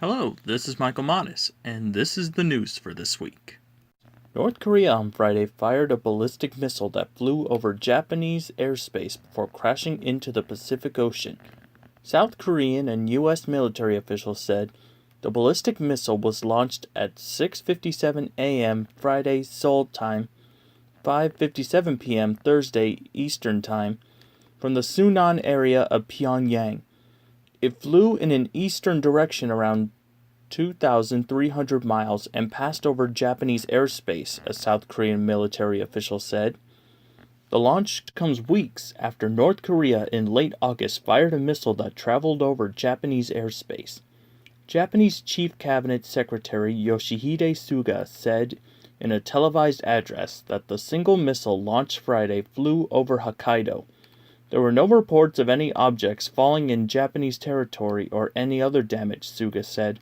Hello, this is Michael Modis, and this is the news for this week. North Korea on Friday fired a ballistic missile that flew over Japanese airspace before crashing into the Pacific Ocean. South Korean and U.S. military officials said the ballistic missile was launched at 6:57 a.m. Friday Seoul time, 5:57 p.m. Thursday Eastern Time, from the Sunan area of Pyongyang. It flew in an eastern direction around 2,300 miles and passed over Japanese airspace, a South Korean military official said. The launch comes weeks after North Korea in late August fired a missile that traveled over Japanese airspace. Japanese Chief Cabinet Secretary Yoshihide Suga said in a televised address that the single missile launched Friday flew over Hokkaido. There were no reports of any objects falling in Japanese territory or any other damage, Suga said.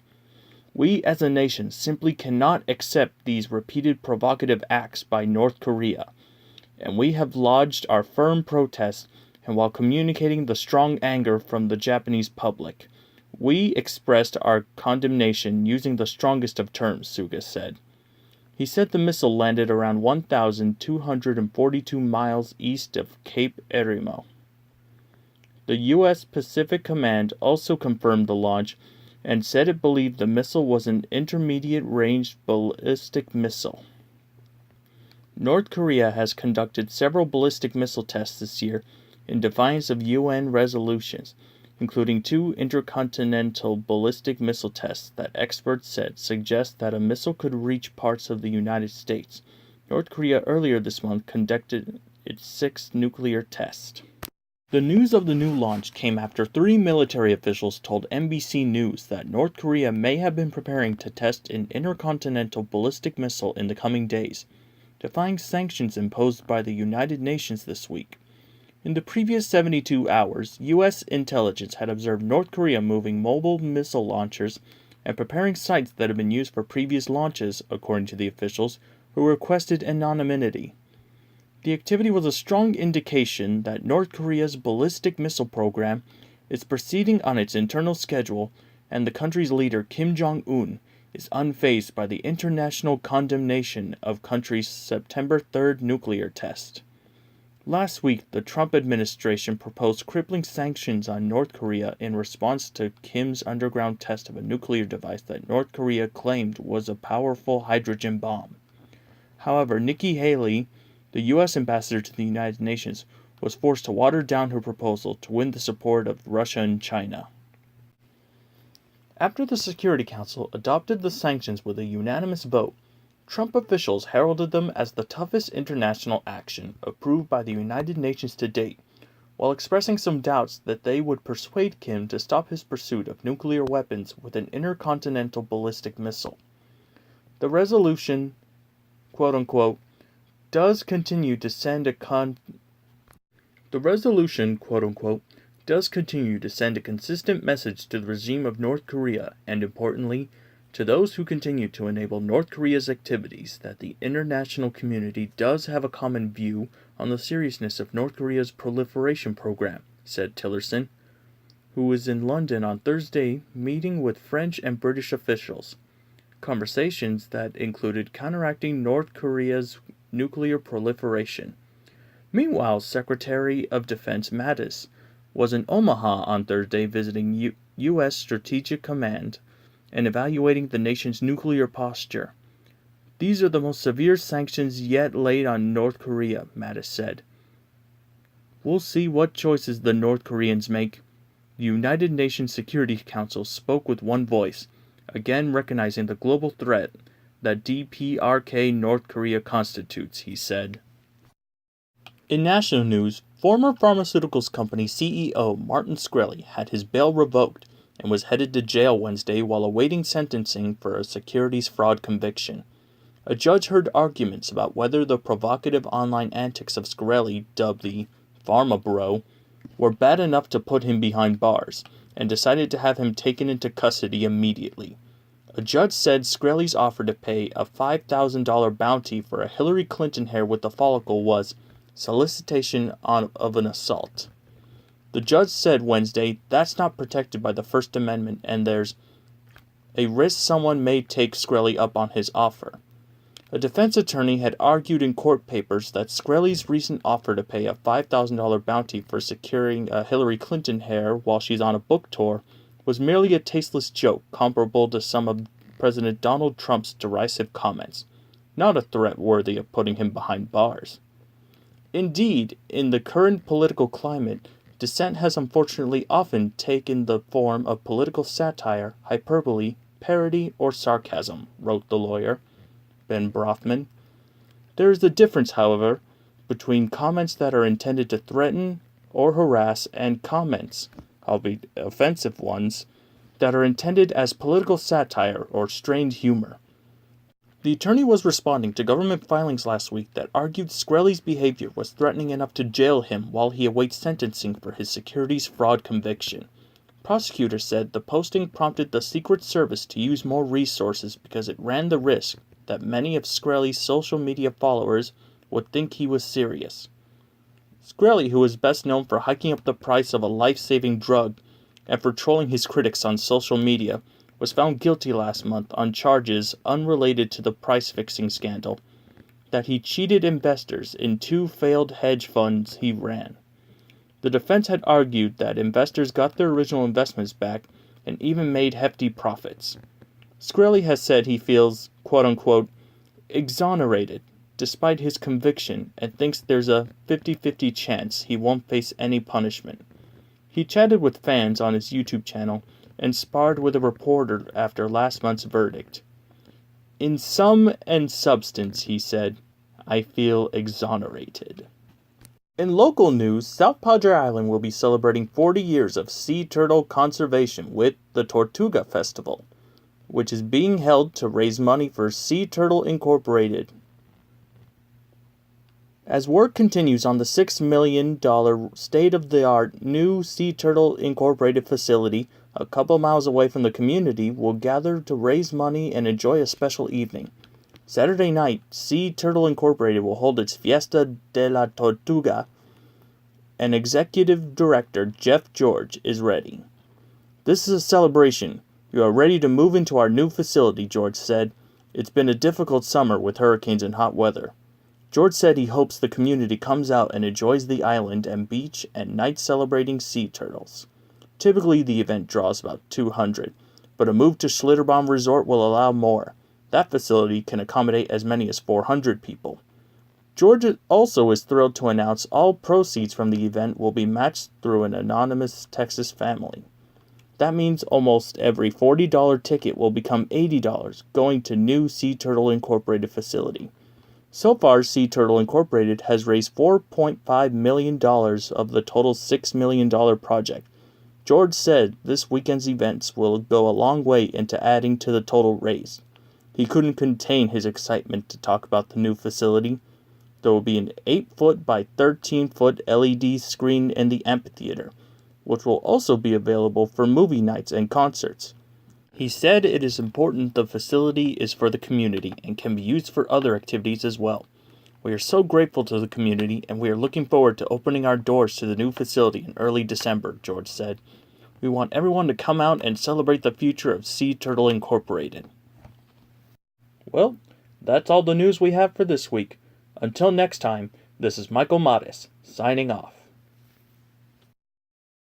We as a nation simply cannot accept these repeated provocative acts by North Korea, and we have lodged our firm protest, and while communicating the strong anger from the Japanese public, we expressed our condemnation using the strongest of terms, Suga said. He said the missile landed around 1,242 miles east of Cape Erimo. The U.S. Pacific Command also confirmed the launch and said it believed the missile was an intermediate-range ballistic missile. North Korea has conducted several ballistic missile tests this year in defiance of UN resolutions, including 2 intercontinental ballistic missile tests that experts said suggest that a missile could reach parts of the United States. North Korea earlier this month conducted its 6th nuclear test. The news of the new launch came after 3 military officials told NBC News that North Korea may have been preparing to test an intercontinental ballistic missile in the coming days, defying sanctions imposed by the United Nations this week. In the previous 72 hours, U.S. intelligence had observed North Korea moving mobile missile launchers and preparing sites that had been used for previous launches, according to the officials, who requested anonymity. The activity was a strong indication that North Korea's ballistic missile program is proceeding on its internal schedule, and the country's leader Kim Jong-un is unfazed by the international condemnation of country's September 3rd nuclear test. Last week, the Trump administration proposed crippling sanctions on North Korea in response to Kim's underground test of a nuclear device that North Korea claimed was a powerful hydrogen bomb. However, Nikki Haley, the U.S. ambassador to the United Nations, was forced to water down her proposal to win the support of Russia and China. After the Security Council adopted the sanctions with a unanimous vote, Trump officials heralded them as the toughest international action approved by the United Nations to date, while expressing some doubts that they would persuade Kim to stop his pursuit of nuclear weapons with an intercontinental ballistic missile. The resolution, quote-unquote, does continue to send a consistent message to the regime of North Korea and, importantly, to those who continue to enable North Korea's activities that the international community does have a common view on the seriousness of North Korea's proliferation program, said Tillerson, who was in London on Thursday meeting with French and British officials. Conversations that included counteracting North Korea's nuclear proliferation. Meanwhile, Secretary of Defense Mattis was in Omaha on Thursday visiting U.S. Strategic Command and evaluating the nation's nuclear posture. These are the most severe sanctions yet laid on North Korea, Mattis said. We'll see what choices the North Koreans make. The United Nations Security Council spoke with one voice, again recognizing the global threat that DPRK North Korea constitutes, he said. In national news, former pharmaceuticals company CEO Martin Shkreli had his bail revoked and was headed to jail Wednesday while awaiting sentencing for a securities fraud conviction. A judge heard arguments about whether the provocative online antics of Shkreli, dubbed the Pharma Bro, were bad enough to put him behind bars, and decided to have him taken into custody immediately. A judge said Shkreli's offer to pay a $5,000 bounty for a Hillary Clinton hair with a follicle was solicitation of an assault. The judge said Wednesday that's not protected by the First Amendment and there's a risk someone may take Shkreli up on his offer. A defense attorney had argued in court papers that Shkreli's recent offer to pay a $5,000 bounty for securing a Hillary Clinton hair while she's on a book tour was merely a tasteless joke comparable to some of President Donald Trump's derisive comments, not a threat worthy of putting him behind bars. Indeed, in the current political climate, dissent has unfortunately often taken the form of political satire, hyperbole, parody, or sarcasm, wrote the lawyer, Ben Brothman. There is a difference, however, between comments that are intended to threaten or harass and comments, albeit offensive ones, that are intended as political satire or strained humor. The attorney was responding to government filings last week that argued Shkreli's behavior was threatening enough to jail him while he awaits sentencing for his securities fraud conviction. Prosecutors said the posting prompted the Secret Service to use more resources because it ran the risk that many of Shkreli's social media followers would think he was serious. Shkreli, who is best known for hiking up the price of a life-saving drug and for trolling his critics on social media, was found guilty last month on charges unrelated to the price-fixing scandal that he cheated investors in 2 failed hedge funds he ran. The defense had argued that investors got their original investments back and even made hefty profits. Shkreli has said he feels, quote-unquote, exonerated despite his conviction and thinks there's a 50-50 chance he won't face any punishment. He chatted with fans on his YouTube channel and sparred with a reporter after last month's verdict. In sum and substance, he said, I feel exonerated. In local news, South Padre Island will be celebrating 40 years of sea turtle conservation with the Tortuga Festival, which is being held to raise money for Sea Turtle Incorporated. As work continues on the $6 million state-of-the-art new Sea Turtle Incorporated facility a couple miles away from the community will gather to raise money and enjoy a special evening. Saturday night, Sea Turtle Incorporated will hold its Fiesta de la Tortuga, and Executive Director Jeff George is ready. This is a celebration. You are ready to move into our new facility, George said. It's been a difficult summer with hurricanes and hot weather. George said he hopes the community comes out and enjoys the island and beach and night celebrating sea turtles. Typically, the event draws about 200, but a move to Schlitterbahn Resort will allow more. That facility can accommodate as many as 400 people. George also is thrilled to announce all proceeds from the event will be matched through an anonymous Texas family. That means almost every $40 ticket will become $80 going to new Sea Turtle Incorporated facility. So far, Sea Turtle Incorporated has raised $4.5 million of the total $6 million project. George said this weekend's events will go a long way into adding to the total raise. He couldn't contain his excitement to talk about the new facility. There will be an 8-foot by 13-foot LED screen in the amphitheater, which will also be available for movie nights and concerts. He said it is important the facility is for the community and can be used for other activities as well. We are so grateful to the community, and we are looking forward to opening our doors to the new facility in early December, George said. We want everyone to come out and celebrate the future of Sea Turtle Incorporated. Well, that's all the news we have for this week. Until next time, this is Michael Mares, signing off.